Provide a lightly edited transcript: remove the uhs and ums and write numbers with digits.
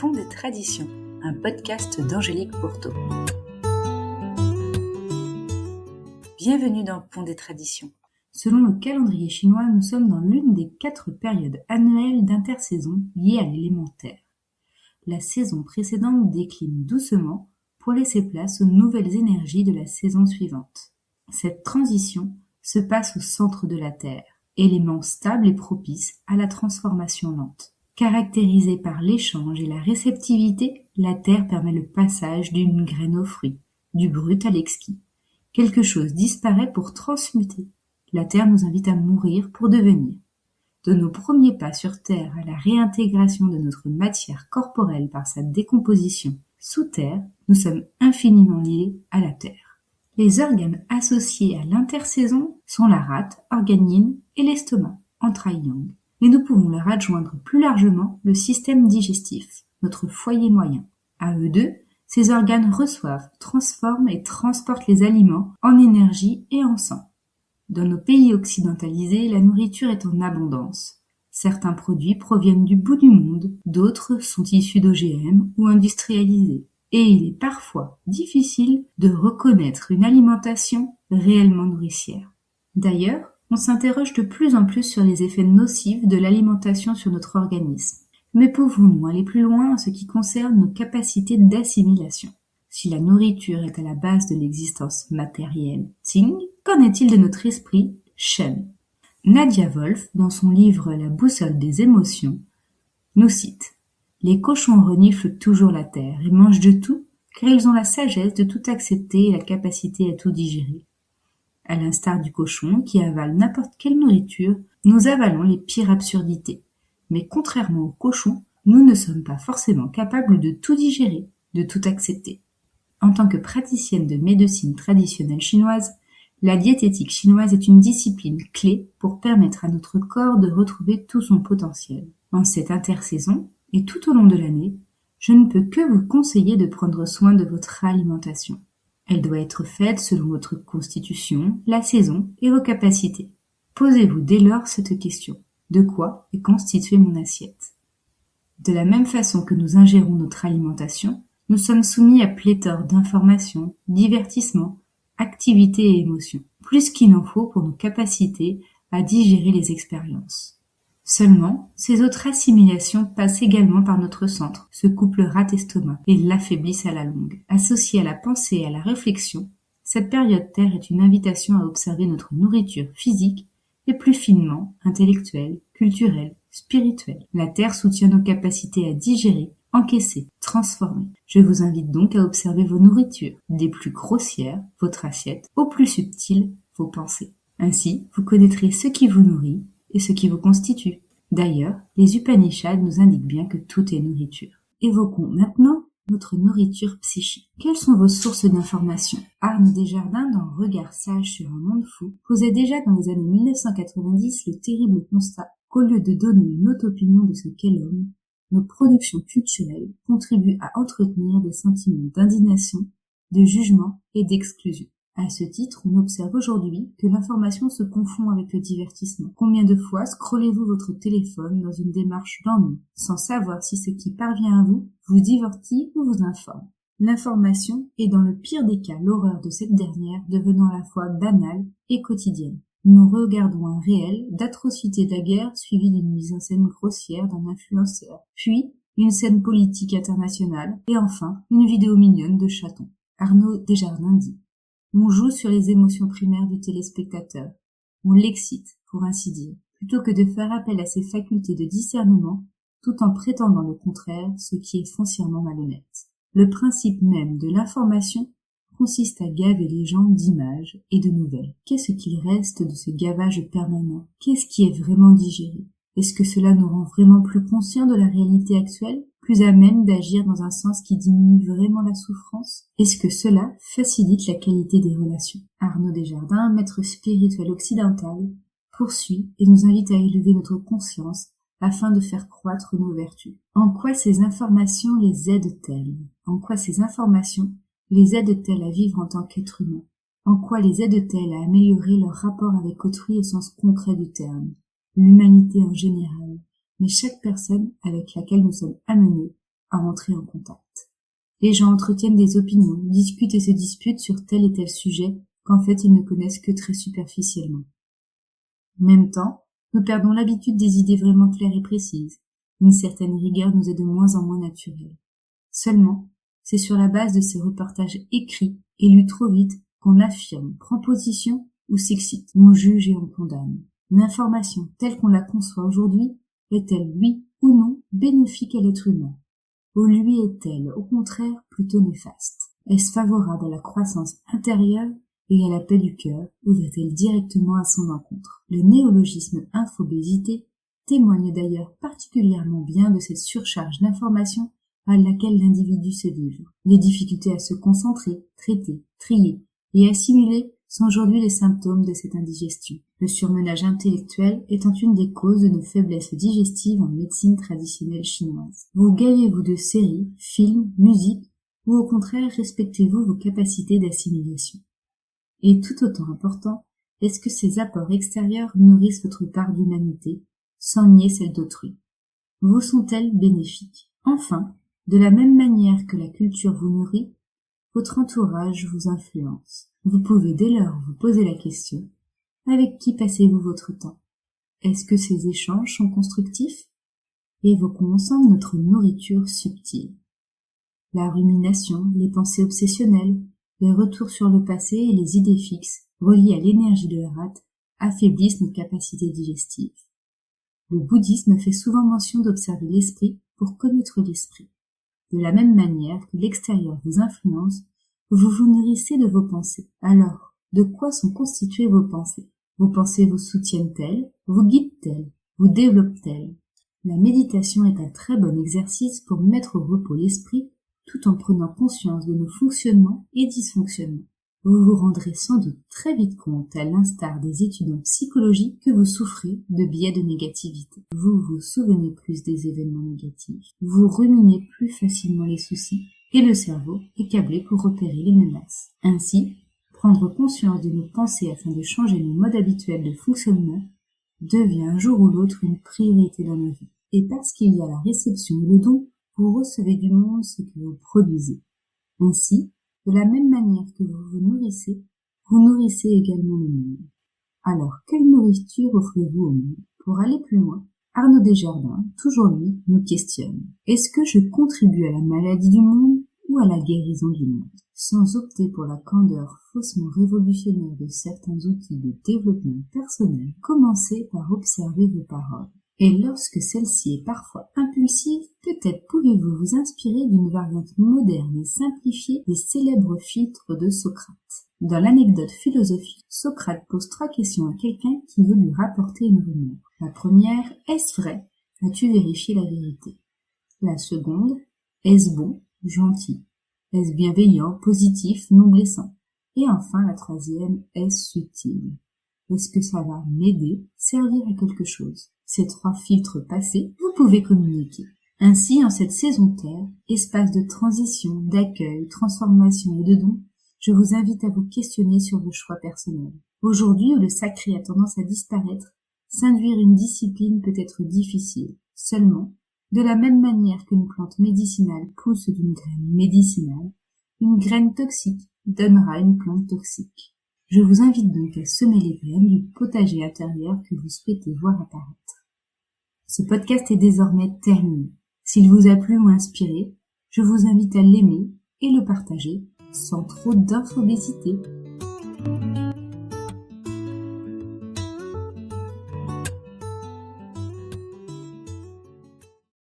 Pont des Traditions, un podcast d'Angélique Pourteau. Bienvenue dans Pont des Traditions. Selon le calendrier chinois, nous sommes dans l'une des 4 périodes annuelles d'intersaison liées à l'élémentaire. La saison précédente décline doucement pour laisser place aux nouvelles énergies de la saison suivante. Cette transition se passe au centre de la Terre, élément stable et propice à la transformation lente. Caractérisée par l'échange et la réceptivité, la terre permet le passage d'une graine au fruit, du brut à l'exquis. Quelque chose disparaît pour transmuter. La terre nous invite à mourir pour devenir. De nos premiers pas sur terre à la réintégration de notre matière corporelle par sa décomposition sous terre, nous sommes infiniment liés à la terre. Les organes associés à l'intersaison sont la rate, organine et l'estomac, en triangle. Mais nous pouvons leur adjoindre plus largement le système digestif, notre foyer moyen. À eux deux, ces organes reçoivent, transforment et transportent les aliments en énergie et en sang. Dans nos pays occidentalisés, la nourriture est en abondance. Certains produits proviennent du bout du monde, d'autres sont issus d'OGM ou industrialisés. Et il est parfois difficile de reconnaître une alimentation réellement nourricière. D'ailleurs, on s'interroge de plus en plus sur les effets nocifs de l'alimentation sur notre organisme. Mais pouvons-nous aller plus loin en ce qui concerne nos capacités d'assimilation? Si la nourriture est à la base de l'existence matérielle, Ting, qu'en est-il de notre esprit, Shen? Nadia Wolf, dans son livre La boussole des émotions, nous cite « Les cochons reniflent toujours la terre et mangent de tout, car ils ont la sagesse de tout accepter et la capacité à tout digérer. À l'instar du cochon qui avale n'importe quelle nourriture, nous avalons les pires absurdités. Mais contrairement au cochon, nous ne sommes pas forcément capables de tout digérer, de tout accepter. » En tant que praticienne de médecine traditionnelle chinoise, la diététique chinoise est une discipline clé pour permettre à notre corps de retrouver tout son potentiel. En cette intersaison, et tout au long de l'année, je ne peux que vous conseiller de prendre soin de votre alimentation. Elle doit être faite selon votre constitution, la saison et vos capacités. Posez-vous dès lors cette question. De quoi est constituée mon assiette? De la même façon que nous ingérons notre alimentation, nous sommes soumis à pléthore d'informations, divertissements, activités et émotions, plus qu'il n'en faut pour nos capacités à digérer les expériences. Seulement, ces autres assimilations passent également par notre centre, ce couple rate-estomac, et l'affaiblissent à la longue. Associée à la pensée et à la réflexion, cette période Terre est une invitation à observer notre nourriture physique et plus finement intellectuelle, culturelle, spirituelle. La Terre soutient nos capacités à digérer, encaisser, transformer. Je vous invite donc à observer vos nourritures, des plus grossières, votre assiette, aux plus subtiles, vos pensées. Ainsi, vous connaîtrez ce qui vous nourrit et ce qui vous constitue. D'ailleurs, les Upanishads nous indiquent bien que tout est nourriture. Évoquons maintenant notre nourriture psychique. Quelles sont vos sources d'informations? Arnaud Desjardins, dans Regard sage sur un monde fou, posait déjà dans les années 1990 le terrible constat qu'au lieu de donner une haute opinion de ce qu'est l'homme, nos productions culturelles contribuent à entretenir des sentiments d'indignation, de jugement et d'exclusion. À ce titre, on observe aujourd'hui que l'information se confond avec le divertissement. Combien de fois scrollez-vous votre téléphone dans une démarche d'ennui, sans savoir si ce qui parvient à vous vous divertit ou vous informe? L'information est dans le pire des cas l'horreur de cette dernière devenant à la fois banale et quotidienne. Nous regardons un réel d'atrocités de la guerre suivi d'une mise en scène grossière d'un influenceur, puis une scène politique internationale et enfin une vidéo mignonne de chatons. Arnaud Desjardins dit: on joue sur les émotions primaires du téléspectateur. On l'excite, pour ainsi dire, plutôt que de faire appel à ses facultés de discernement, tout en prétendant le contraire, ce qui est foncièrement malhonnête. Le principe même de l'information consiste à gaver les gens d'images et de nouvelles. Qu'est-ce qu'il reste de ce gavage permanent? Qu'est-ce qui est vraiment digéré? Est-ce que cela nous rend vraiment plus conscients de la réalité actuelle, plus à même d'agir dans un sens qui diminue vraiment la souffrance? Est-ce que cela facilite la qualité des relations? Arnaud Desjardins, maître spirituel occidental, poursuit et nous invite à élever notre conscience afin de faire croître nos vertus. En quoi ces informations les aident-elles? En quoi ces informations les aident-elles à vivre en tant qu'être humain? En quoi les aident-elles à améliorer leur rapport avec autrui au sens concret du terme? L'humanité en général, mais chaque personne avec laquelle nous sommes amenés à entrer en contact. Les gens entretiennent des opinions, discutent et se disputent sur tel et tel sujet qu'en fait ils ne connaissent que très superficiellement. En même temps, nous perdons l'habitude des idées vraiment claires et précises. Une certaine rigueur nous est de moins en moins naturelle. Seulement, c'est sur la base de ces reportages écrits et lus trop vite qu'on affirme, prend position ou s'excite, on juge et on condamne. L'information telle qu'on la conçoit aujourd'hui est-elle, oui ou non, bénéfique à l'être humain? Ou lui est-elle, au contraire, plutôt néfaste? Est-ce favorable à la croissance intérieure et à la paix du cœur, ou va-t-elle directement à son encontre? Le néologisme infobésité témoigne d'ailleurs particulièrement bien de cette surcharge d'informations à laquelle l'individu se livre. Les difficultés à se concentrer, traiter, trier et assimiler sont aujourd'hui les symptômes de cette indigestion. Le surmenage intellectuel étant une des causes de nos faiblesses digestives en médecine traditionnelle chinoise. Vous gavez-vous de séries, films, musique, ou au contraire respectez-vous vos capacités d'assimilation? Et tout autant important, est-ce que ces apports extérieurs nourrissent votre part d'humanité, sans nier celle d'autrui? Vous sont-elles bénéfiques? Enfin, de la même manière que la culture vous nourrit, votre entourage vous influence. Vous pouvez dès lors vous poser la question: avec qui passez-vous votre temps? Est-ce que ces échanges sont constructifs? Évoquons ensemble notre nourriture subtile. La rumination, les pensées obsessionnelles, les retours sur le passé et les idées fixes, reliées à l'énergie de la rate, affaiblissent nos capacités digestives. Le bouddhisme fait souvent mention d'observer l'esprit pour connaître l'esprit. De la même manière que l'extérieur vous influence, vous vous nourrissez de vos pensées. Alors, de quoi sont constituées vos pensées? Vos pensées vous soutiennent-elles, vous guident-elles, vous développent-elles? La méditation est un très bon exercice pour mettre au repos l'esprit tout en prenant conscience de nos fonctionnements et dysfonctionnements. Vous vous rendrez sans doute très vite compte, à l'instar des études en psychologie, que vous souffrez de biais de négativité. Vous vous souvenez plus des événements négatifs. Vous ruminez plus facilement les soucis et le cerveau est câblé pour repérer les menaces. Ainsi, prendre conscience de nos pensées afin de changer nos modes habituels de fonctionnement devient un jour ou l'autre une priorité dans nos vies. Et parce qu'il y a la réception et le don, vous recevez du monde ce que vous produisez. Ainsi, de la même manière que vous nourrissez également le monde. Alors, quelle nourriture offrez-vous au monde? Pour aller plus loin, Arnaud Desjardins, toujours lui, nous questionne. Est-ce que je contribue à la maladie du monde ou à la guérison du monde? Sans opter pour la candeur faussement révolutionnaire de certains outils de développement personnel, commencez par observer vos paroles. Et lorsque celle-ci est parfois impulsive, peut-être pouvez-vous vous inspirer d'une variante moderne et simplifiée des célèbres filtres de Socrate. Dans l'anecdote philosophique, Socrate pose 3 questions à quelqu'un qui veut lui rapporter une rumeur. La première, est-ce vrai? As-tu vérifié la vérité? La seconde, est-ce bon, gentil? Est-ce bienveillant, positif, non blessant? Et enfin la troisième, est-ce utile? Est-ce que ça va m'aider, servir à quelque chose? Ces 3 filtres passés, vous pouvez communiquer. Ainsi, en cette saison Terre, espace de transition, d'accueil, transformation et de don, je vous invite à vous questionner sur vos choix personnels. Aujourd'hui, où le sacré a tendance à disparaître, s'induire une discipline peut être difficile. Seulement, de la même manière qu'une plante médicinale pousse d'une graine médicinale, une graine toxique donnera une plante toxique. Je vous invite donc à semer les graines du potager intérieur que vous souhaitez voir apparaître. Ce podcast est désormais terminé. S'il vous a plu ou inspiré, je vous invite à l'aimer et le partager sans trop d'infobésité.